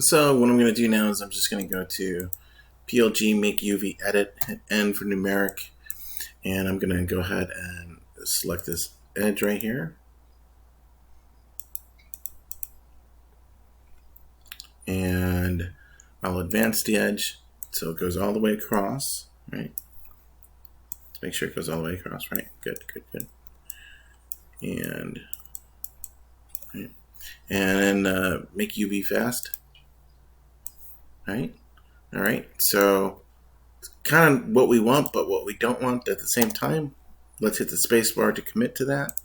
So what I'm going to do now is I'm just going to go to PLG Make UV Edit, hit N for numeric, and I'm going to go ahead and select this edge right here. And I'll advance the edge so it goes all the way across, right? Let's make sure it goes all the way across, right? Good, good, good. And right. And then make UV fast. Right? All right. So it's kind of what we want, but what we don't want at the same time. Let's hit the space bar to commit to that.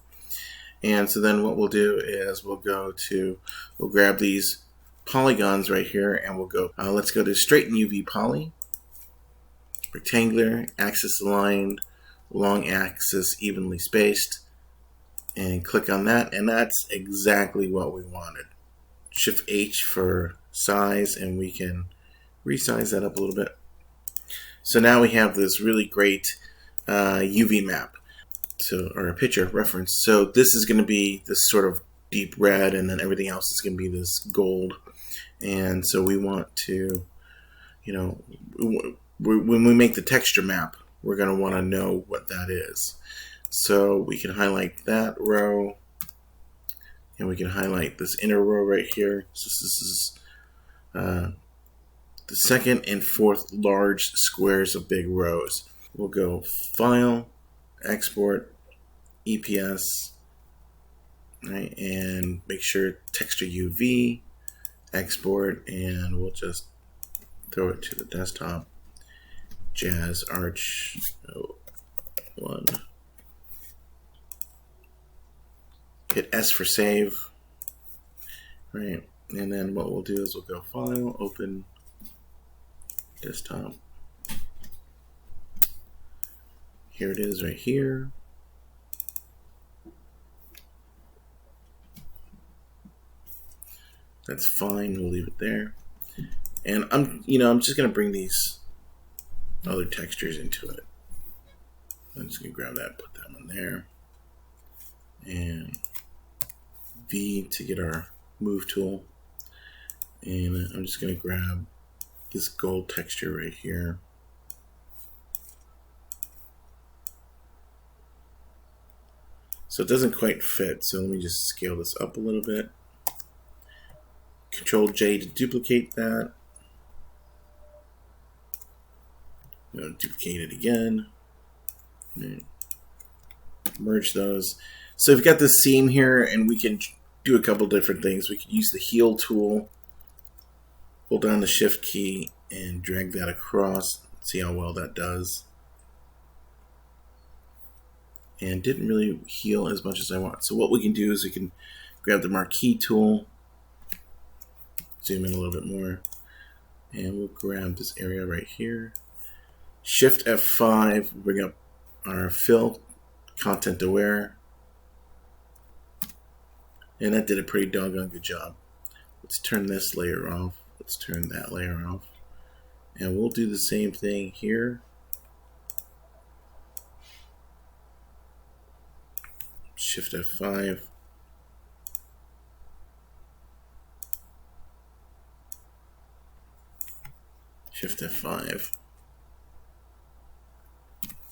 And so then what we'll do is we'll grab these polygons right here, and we'll go, let's go to straighten UV poly, rectangular, axis aligned, long axis evenly spaced, and click on that, and that's exactly what we wanted. Shift H for size, and we can resize that up a little bit. So now we have this really great UV map, or a picture reference. So this is going to be this sort of deep red, and then everything else is going to be this gold. And so we want to, when we make the texture map, we're going to want to know what that is. So we can highlight that row, and we can highlight this inner row right here. So this is the second and fourth large squares of big rows. We'll go File, Export, EPS, right, and make sure Texture UV, Export, and we'll just throw it to the desktop. Jazz Arch 1. Hit S for save, right, and then what we'll do is we'll go File, Open, Desktop. Here it is right here. That's fine, we'll leave it there. And I'm just gonna bring these other textures into it. I'm just gonna grab that, put that one there, and V to get our move tool, and I'm just going to grab this gold texture right here. So it doesn't quite fit, so let me just scale this up a little bit. Control J to duplicate that. I'm going to duplicate it again. Merge those. So we've got this seam here, and we can do a couple different things. We could use the heal tool, hold down the shift key, and drag that across. See how well that does. And didn't really heal as much as I want. So what we can do is we can grab the marquee tool, zoom in a little bit more, and we'll grab this area right here. Shift F5, bring up our fill, content aware. And that did a pretty doggone good job. Let's turn this layer off. Let's turn that layer off. And we'll do the same thing here. Shift F5. Shift F5.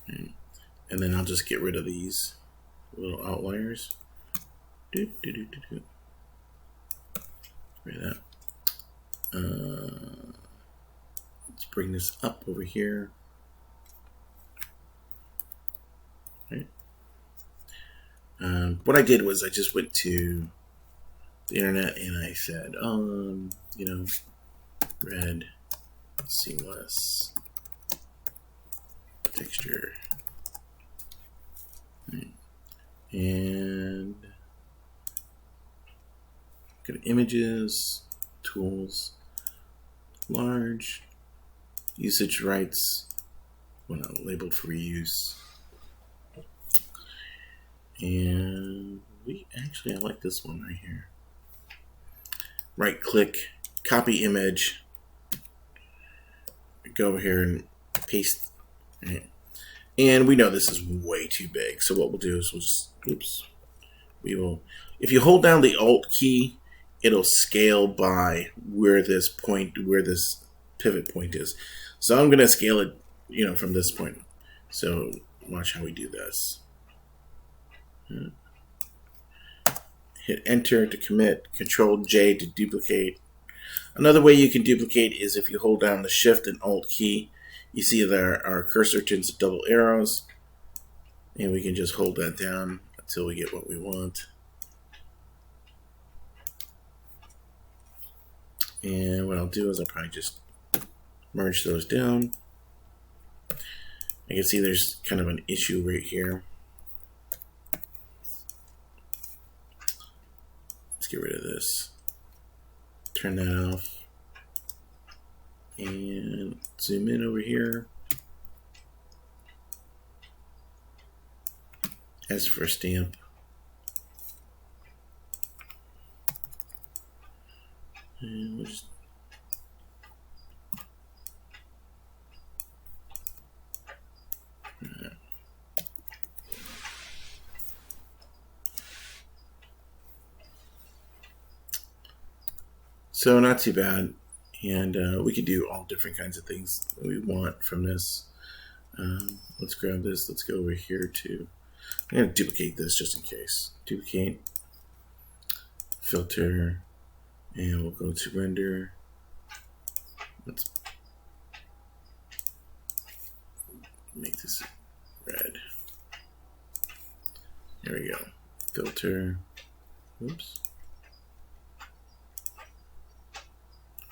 And then I'll just get rid of these little outliers. Rid of that. Let's bring this up over here. Right. What I did was I just went to the internet and I said, red seamless texture. Right. And go to images, tools, large, usage rights, labeled for reuse. And I like this one right here. Right click, copy image, go over here and paste. Right. And we know this is way too big, so what we'll do is if you hold down the Alt key it'll scale by where this pivot point is. So I'm going to scale it, from this point. So watch how we do this. Hit enter to commit, Control J to duplicate. Another way you can duplicate is if you hold down the Shift and Alt key. You see that our cursor turns to double arrows, and we can just hold that down until we get what we want. And what I'll do is I'll probably just merge those down. I can see there's kind of an issue right here. Let's get rid of this. Turn that off. And zoom in over here. S for stamp. And we'll just so not too bad, and we can do all different kinds of things that we want from this. Let's grab this. Let's go over here to. I'm going to duplicate this just in case. Duplicate, filter, and we'll go to render. Let's make this red. There we go. Filter. Oops.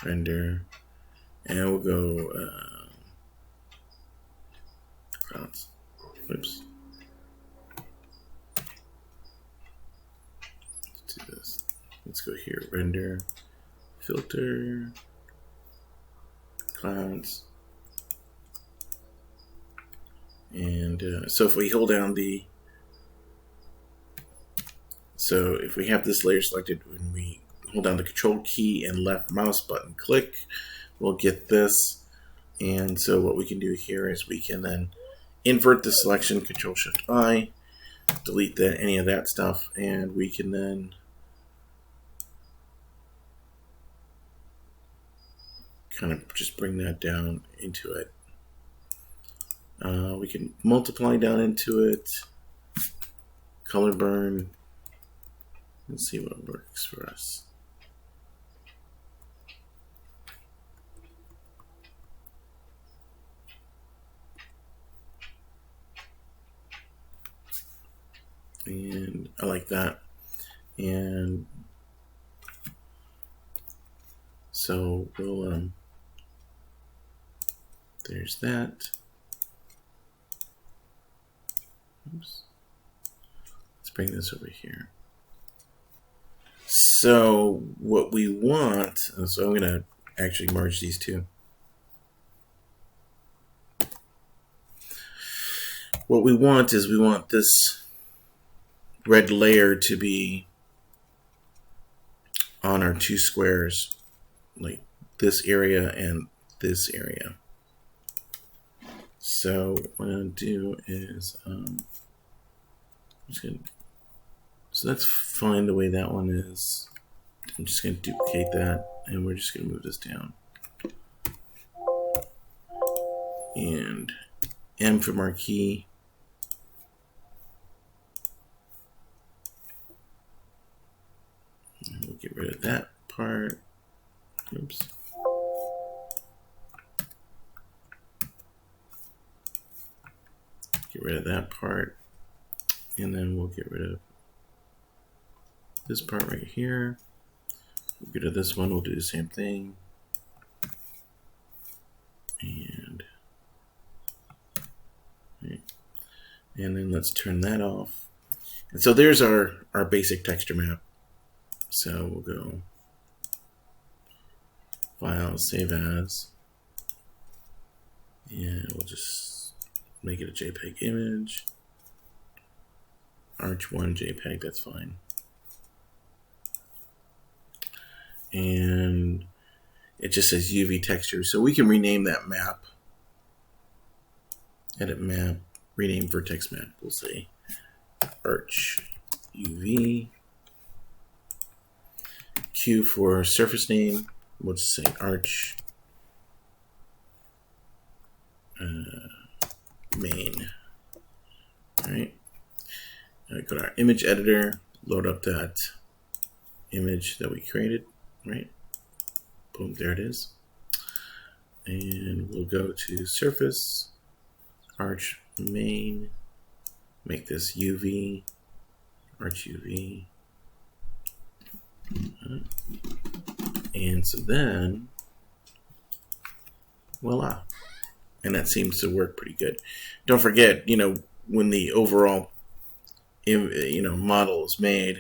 Render. And we'll go clouds. Oops. Let's do this. Let's go here. Render. Filter. Clouds. And so if we hold down the, so if we have this layer selected, when we hold down the Control key and left mouse button click, we'll get this. And so what we can do here is we can then invert the selection, Control Shift I, delete any of that stuff, and we can then kind of just bring that down into it. We can multiply down into it, color burn, and see what works for us. And I like that. And so we'll, there's that. Oops. Let's bring this over here. So what we want, so I'm going to actually merge these two. What we want is we want this red layer to be on our two squares, like this area and this area. So what I'll do is, so that's fine the way that one is. I'm just going to duplicate that, and we're just going to move this down. And M for marquee. And we'll get rid of that part. Oops. Get rid of that part. And then we'll get rid of this part right here. We'll get rid of this one. We'll do the same thing. And then let's turn that off. And so there's our basic texture map. So we'll go File, Save As, and we'll just make it a JPEG image. Arch1 JPEG, that's fine. And it just says UV texture, so we can rename that map. Edit map, rename vertex map. We'll say Arch UV. Q for surface name. We'll just say arch main. All right. Now go to our image editor, load up that image that we created, right? Boom, there it is. And we'll go to surface, arch main, make this UV, arch UV. And so then, voila. And that seems to work pretty good. Don't forget, when the overall, model is made,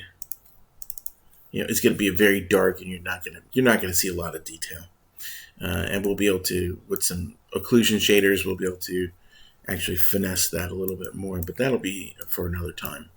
it's going to be very dark, and you're not going to see a lot of detail. And we'll be able to, with some occlusion shaders, we'll be able to actually finesse that a little bit more. But that'll be for another time.